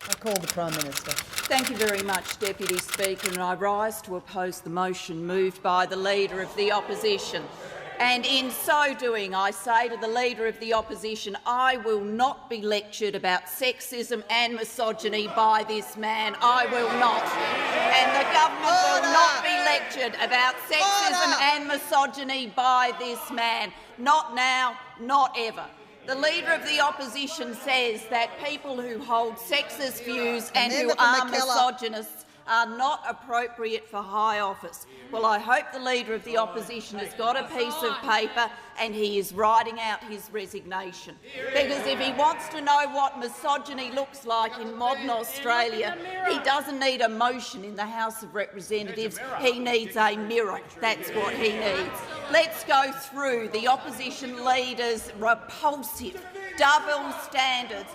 I call the Prime Minister. Thank you very much, Deputy Speaker, and I rise to oppose the motion moved by the Leader of the Opposition. And in so doing, I say to the Leader of the Opposition, I will not be lectured about sexism and misogyny by this man. I will not. And the government will not be lectured about sexism and misogyny by this man. Not now, not ever. The Leader of the Opposition says that people who hold sexist views and who are misogynists are not appropriate for high office. Well, I hope the Leader of the Opposition has got a piece of paper and he is writing out his resignation. Because if he wants to know what misogyny looks like in modern Australia, he doesn't need a motion in the House of Representatives, he needs a mirror. That's what he needs. Let's go through the opposition leader's repulsive double standards,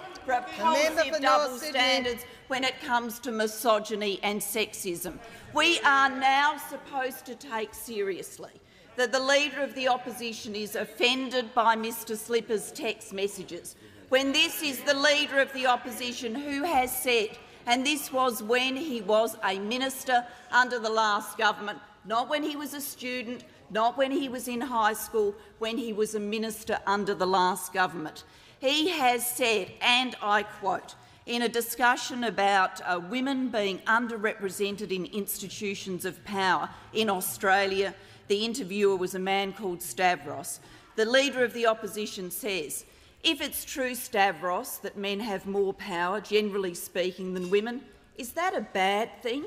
when it comes to misogyny and sexism. We are now supposed to take seriously that the Leader of the Opposition is offended by Mr Slipper's text messages, when this is the Leader of the Opposition who has said, and this was when he was a minister under the last government, not when he was a student, not when he was in high school, when he was a minister under the last government. He has said, and I quote, in a discussion about women being underrepresented in institutions of power in Australia, the interviewer was a man called Stavros. The Leader of the Opposition says, if it's true, Stavros, that men have more power, generally speaking, than women, is that a bad thing?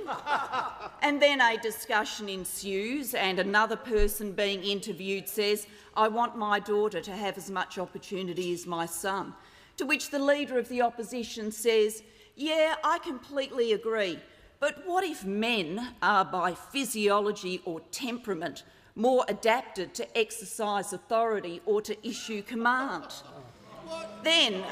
And then a discussion ensues and another person being interviewed says, I want my daughter to have as much opportunity as my son. To which the Leader of the Opposition says, yeah, I completely agree, but what if men are by physiology or temperament more adapted to exercise authority or to issue command? Then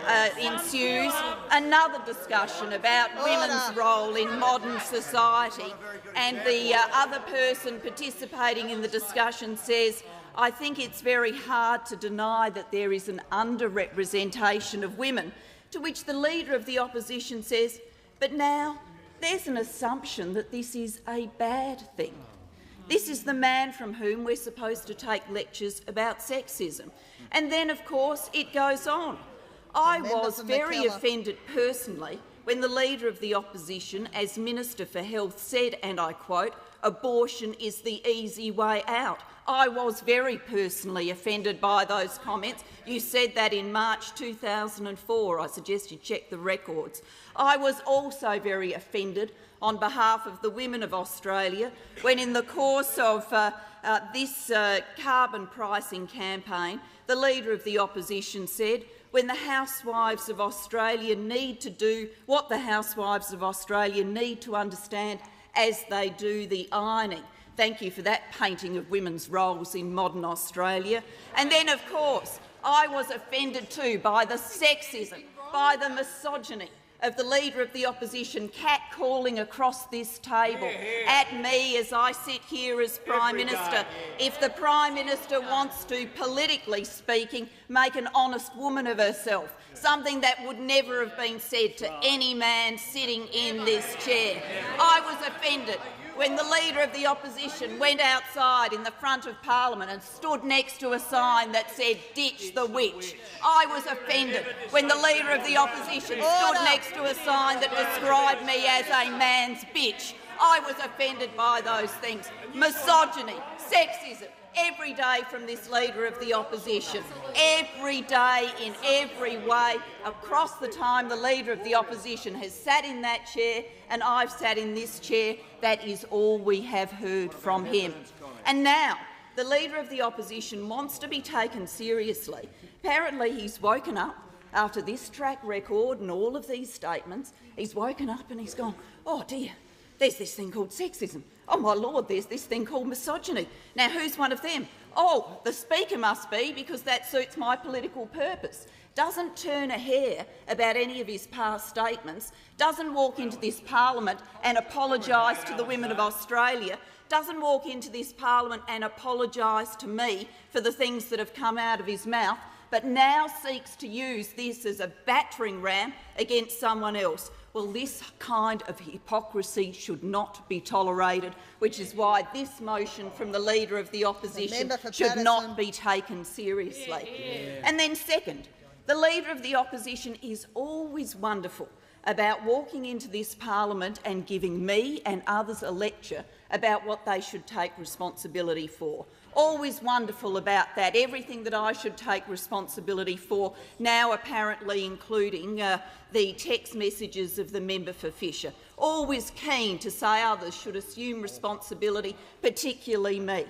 ensues another discussion about women's role in modern society, and the other person participating in the discussion says, I think it's very hard to deny that there is an underrepresentation of women, to which the Leader of the Opposition says, but now there's an assumption that this is a bad thing. This is the man from whom we're supposed to take lectures about sexism. And then, of course, it goes on. I was very offended personally when the Leader of the Opposition, as Minister for Health, said, and I quote, abortion is the easy way out. I was very personally offended by those comments. You said that in March 2004. I suggest you check the records. I was also very offended on behalf of the women of Australia when, in the course of this carbon pricing campaign, the Leader of the Opposition said, when the housewives of Australia need to do what the housewives of Australia need to understand as they do the ironing. Thank you for that painting of women's roles in modern Australia. And then, of course, I was offended too by the sexism, by the misogyny of the Leader of the Opposition catcalling across this table at me as I sit here as Prime Minister. If the Prime Minister wants to, politically speaking, make an honest woman of herself, something that would never have been said to any man sitting in this chair. I was offended when the Leader of the Opposition went outside in the front of Parliament and stood next to a sign that said, ditch the witch. I was offended when the Leader of the Opposition stood next to a sign that described me as a man's bitch. I was offended by those things. Misogyny, sexism, every day from this Leader of the Opposition. Every day, in every way, across the time the Leader of the Opposition has sat in that chair and I've sat in this chair, that is all we have heard from him. And now the Leader of the Opposition wants to be taken seriously. Apparently he's woken up after this track record and all of these statements. He's woken up and he's gone, oh dear, there's this thing called sexism. Oh, my Lord, there's this thing called misogyny. Now, who's one of them? Oh, the Speaker must be, because that suits my political purpose. Doesn't turn a hair about any of his past statements, doesn't walk into this parliament and apologise to the women of Australia, doesn't walk into this parliament and apologise to me for the things that have come out of his mouth, but now seeks to use this as a battering ram against someone else. Well, this kind of hypocrisy should not be tolerated, which is why this motion from the Leader of the Opposition should not be taken seriously. And then second, the Leader of the Opposition is always wonderful about walking into this parliament and giving me and others a lecture about what they should take responsibility for. Always wonderful about that, everything that I should take responsibility for, now apparently including the text messages of the member for Fisher. Always keen to say others should assume responsibility, particularly me.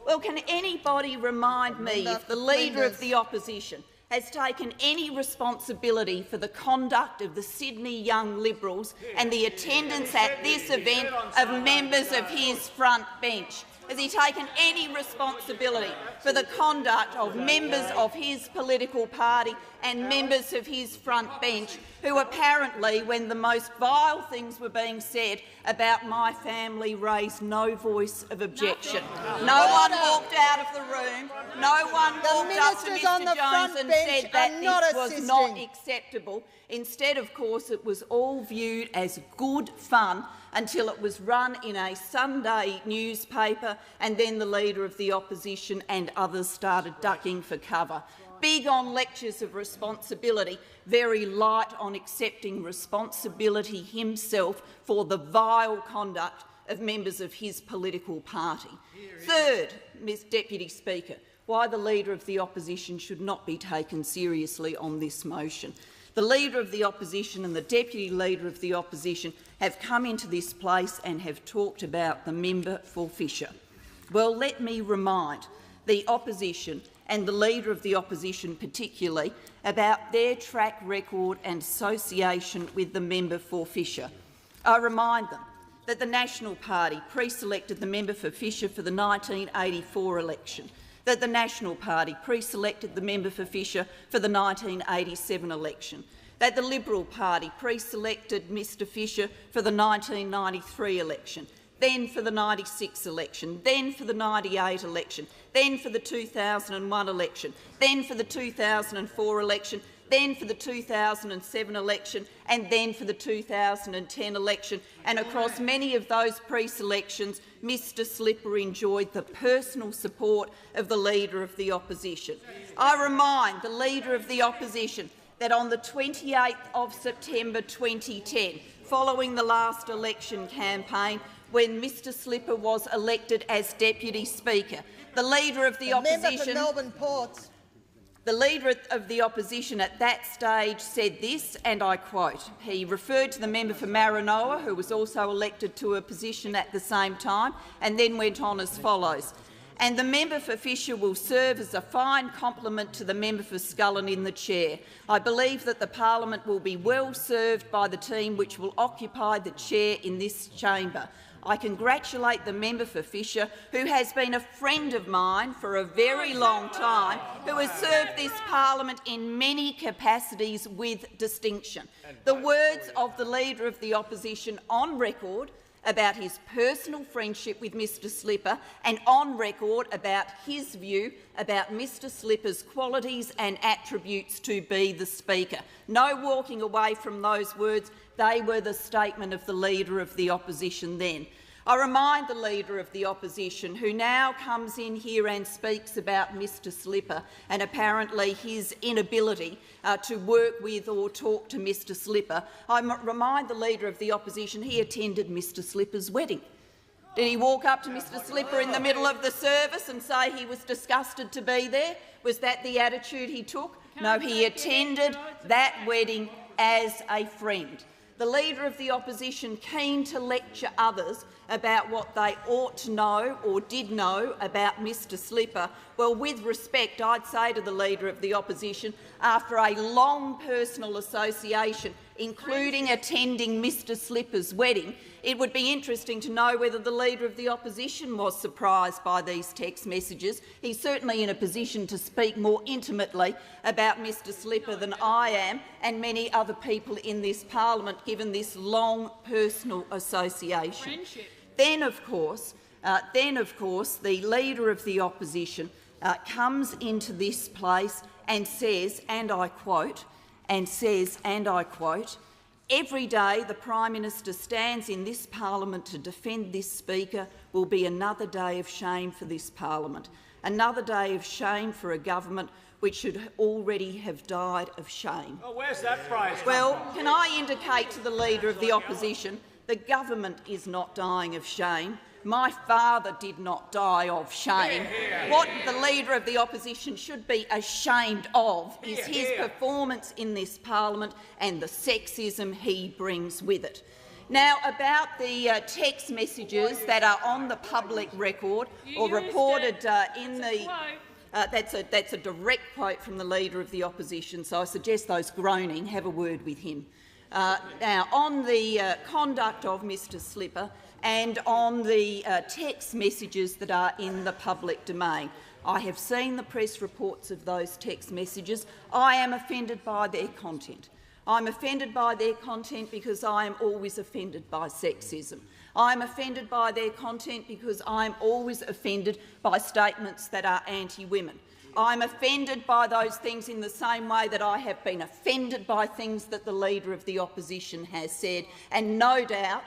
Well, can anybody remind me if the Leader of the Opposition has taken any responsibility for the conduct of the Sydney Young Liberals and the attendance at this event of members of his front bench? Has he taken any responsibility for the conduct of members of his political party and members of his front bench who apparently, when the most vile things were being said about my family, raised no voice of objection? No one walked out of the room. No one walked up to Mr Jones and said that this was not acceptable. Instead, of course, it was all viewed as good fun until it was run in a Sunday newspaper, and then the Leader of the Opposition and others started ducking for cover. Big on lectures of responsibility, very light on accepting responsibility himself for the vile conduct of members of his political party. Third, Ms Deputy Speaker, why the Leader of the Opposition should not be taken seriously on this motion. The Leader of the Opposition and the Deputy Leader of the Opposition have come into this place and have talked about the member for Fisher. Well, let me remind the Opposition and the Leader of the Opposition particularly about their track record and association with the member for Fisher. I remind them that the National Party pre-selected the member for Fisher for the 1984 election, that the National Party pre-selected the member for Fisher for the 1987 election, that the Liberal Party pre-selected Mr Fisher for the 1993 election, then for the 96 election, then for the 98 election, then for the 2001 election, then for the 2004 election, then for the 2007 election, and then for the 2010 election. And across many of those pre-selections, Mr Slipper enjoyed the personal support of the Leader of the Opposition. I remind the Leader of the Opposition that on the 28th of September 2010, following the last election campaign, when Mr Slipper was elected as Deputy Speaker, the Leader of the Opposition— The Leader of the Opposition at that stage said this, and I quote, he referred to the member for Maranoa, who was also elected to a position at the same time, and then went on as follows: "And the member for Fisher will serve as a fine complement to the member for Scullin in the chair. I believe that the parliament will be well served by the team which will occupy the chair in this chamber. I congratulate the member for Fisher, who has been a friend of mine for a very long time, who has served this parliament in many capacities with distinction." The words of the Leader of the Opposition on record about his personal friendship with Mr Slipper, and on record about his view about Mr Slipper's qualities and attributes to be the Speaker. No walking away from those words. They were the statement of the Leader of the Opposition then. I remind the Leader of the Opposition, who now comes in here and speaks about Mr Slipper and apparently his inability to work with or talk to Mr Slipper, I remind the Leader of the Opposition he attended Mr Slipper's wedding. Did he walk up to Mr Slipper in the middle of the service and say he was disgusted to be there? Was that the attitude he took? No, he attended that wedding as a friend. The Leader of the Opposition keen to lecture others about what they ought to know or did know about Mr Slipper. Well, with respect, I'd say to the Leader of the Opposition, after a long personal association, including attending Mr Slipper's wedding, it would be interesting to know whether the Leader of the Opposition was surprised by these text messages. He's certainly in a position to speak more intimately about Mr Slipper than I am and many other people in this parliament, given this long personal association. Then, of course, the Leader of the Opposition comes into this place and says, and I quote, "Every day the Prime Minister stands in this parliament to defend this Speaker will be another day of shame for this parliament, another day of shame for a government which should already have died of shame." Oh, where's that phrase? Well, can I indicate to the Leader of the Opposition the government is not dying of shame. My father did not die of shame. What the Leader of the Opposition should be ashamed of is his performance in this parliament and the sexism he brings with it. Now, about the text messages that are on the public record or reported in the— that's a direct quote from the Leader of the Opposition, so I suggest those groaning have a word with him. Now, on the conduct of Mr Slipper and on the text messages that are in the public domain, I have seen the press reports of those text messages. I am offended by their content. I'm offended by their content because I am always offended by sexism. I'm offended by their content because I'm always offended by statements that are anti-women. I'm offended by those things in the same way that I have been offended by things that the Leader of the Opposition has said, and no doubt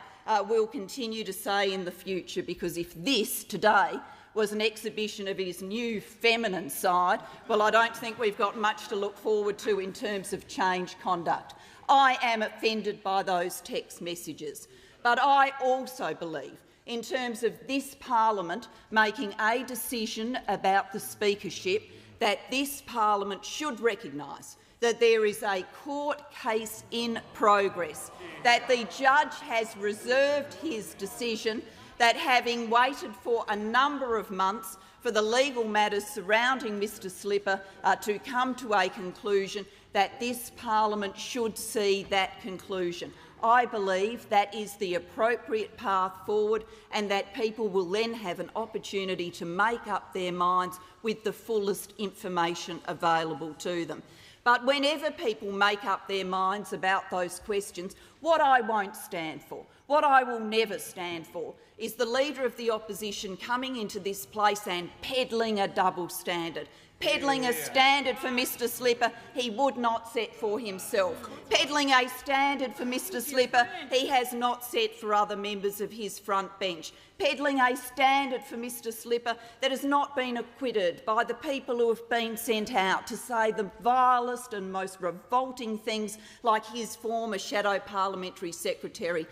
will continue to say in the future, because if this today was an exhibition of his new feminine side, well, I don't think we've got much to look forward to in terms of change conduct. I am offended by those text messages, but I also believe, in terms of this parliament making a decision about the speakership, that this parliament should recognise that there is a court case in progress, that the judge has reserved his decision, that having waited for a number of months for the legal matters surrounding Mr Slipper to come to a conclusion, that this parliament should see that conclusion. I believe that is the appropriate path forward, and that people will then have an opportunity to make up their minds with the fullest information available to them. But whenever people make up their minds about those questions, what I won't stand for, what I will never stand for, is the Leader of the Opposition coming into this place and peddling a double standard. Peddling a standard for Mr Slipper he would not set for himself. Peddling a standard for Mr Slipper he has not set for other members of his front bench. Peddling a standard for Mr Slipper that has not been acquitted by the people who have been sent out to say the vilest and most revolting things, like his former shadow parliamentary secretary,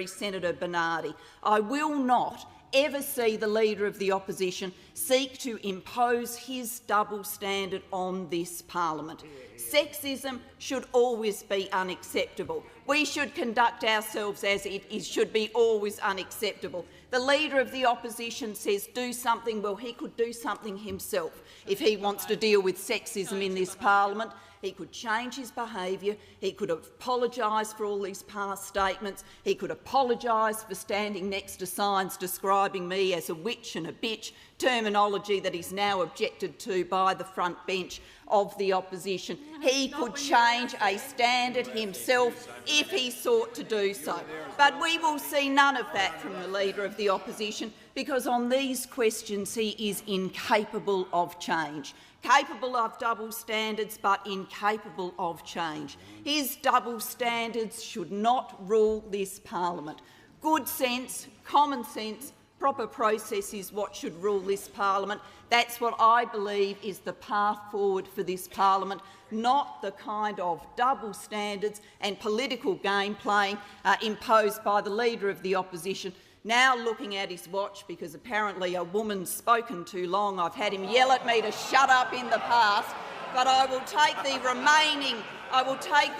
Senator Bernardi. I will not ever see the Leader of the Opposition seek to impose his double standard on this parliament. Sexism should always be unacceptable. We should conduct ourselves as it should be always unacceptable. The Leader of the Opposition says do something. Well, he could do something himself if he wants to deal with sexism in this parliament. He could change his behaviour, he could apologise for all these past statements, he could apologise for standing next to signs describing me as a witch and a bitch, terminology that is now objected to by the front bench of the opposition. He could change a standard himself if he sought to do so. But we will see none of that from the Leader of the Opposition, because on these questions he is incapable of change. Capable of double standards, but incapable of change. His double standards should not rule this parliament. Good sense, common sense, proper process is what should rule this parliament. That's what I believe is the path forward for this parliament, not the kind of double standards and political game playing imposed by the Leader of the Opposition. Now looking at his watch, because apparently a woman's spoken too long. I've had him yell at me to shut up in the past, but I will take the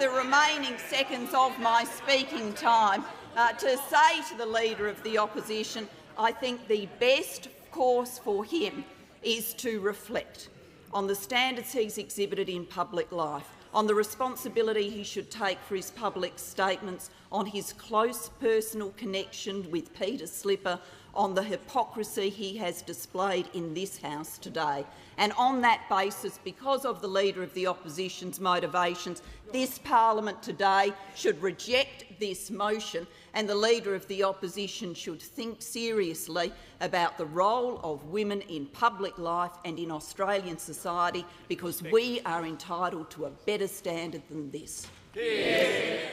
remaining seconds of my speaking time to say to the Leader of the Opposition, I think the best course for him is to reflect on the standards he's exhibited in public life, on the responsibility he should take for his public statements, on his close personal connection with Peter Slipper, on the hypocrisy he has displayed in this House today. And on that basis, because of the Leader of the Opposition's motivations, this parliament today should reject this motion, and the Leader of the Opposition should think seriously about the role of women in public life and in Australian society, because we are entitled to a better standard than this. Yeah.